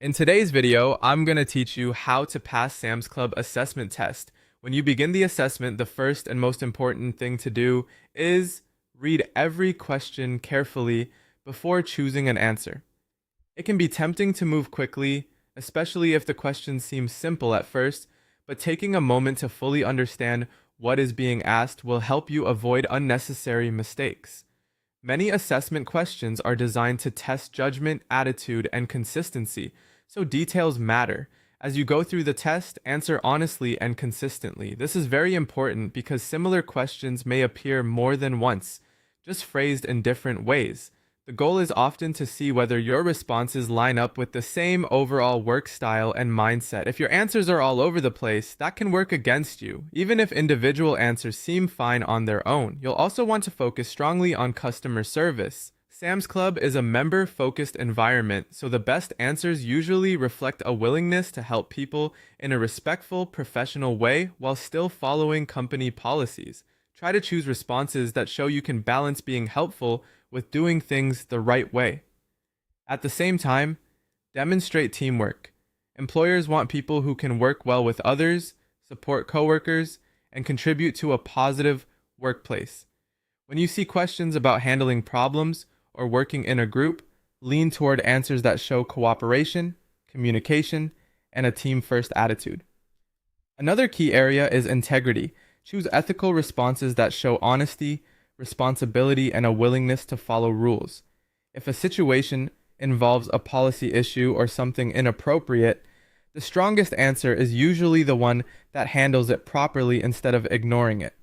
In today's video, I'm going to teach you how to pass Sam's Club assessment test. When you begin the assessment, the first and most important thing to do is read every question carefully before choosing an answer. It can be tempting to move quickly, especially if the questions seem simple at first, but taking a moment to fully understand what is being asked will help you avoid unnecessary mistakes. Many assessment questions are designed to test judgment, attitude, and consistency, so details matter. As you go through the test, answer honestly and consistently. This is very important because similar questions may appear more than once, just phrased in different ways. The goal is often to see whether your responses line up with the same overall work style and mindset. If your answers are all over the place, that can work against you, even if individual answers seem fine on their own. You'll also want to focus strongly on customer service. Sam's Club is a member-focused environment, so the best answers usually reflect a willingness to help people in a respectful, professional way while still following company policies. Try to choose responses that show you can balance being helpful with doing things the right way. At the same time, demonstrate teamwork. Employers want people who can work well with others, support coworkers, and contribute to a positive workplace. When you see questions about handling problems or working in a group, lean toward answers that show cooperation, communication, and a team-first attitude. Another key area is integrity. Choose ethical responses that show honesty, responsibility, and a willingness to follow rules. If a situation involves a policy issue or something inappropriate, the strongest answer is usually the one that handles it properly instead of ignoring it.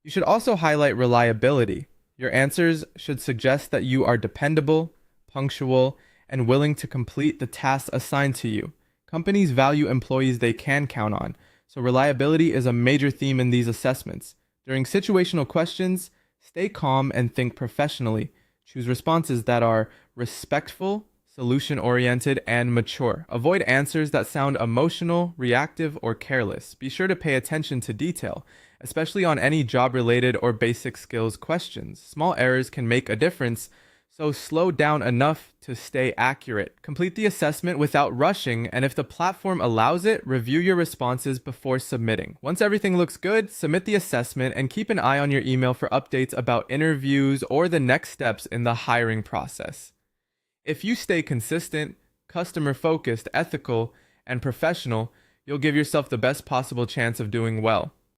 You should also highlight reliability. Your answers should suggest that you are dependable, punctual, and willing to complete the tasks assigned to you. Companies value employees they can count on, so reliability is a major theme in these assessments. During situational questions, stay calm and think professionally. Choose responses that are respectful, solution-oriented, and mature. Avoid answers that sound emotional, reactive, or careless. Be sure to pay attention to detail, especially on any job-related or basic skills questions. Small errors can make a difference, so slow down enough to stay accurate. Complete the assessment without rushing, and if the platform allows it, review your responses before submitting. Once everything looks good, submit the assessment and keep an eye on your email for updates about interviews or the next steps in the hiring process. If you stay consistent, customer-focused, ethical, and professional, you'll give yourself the best possible chance of doing well.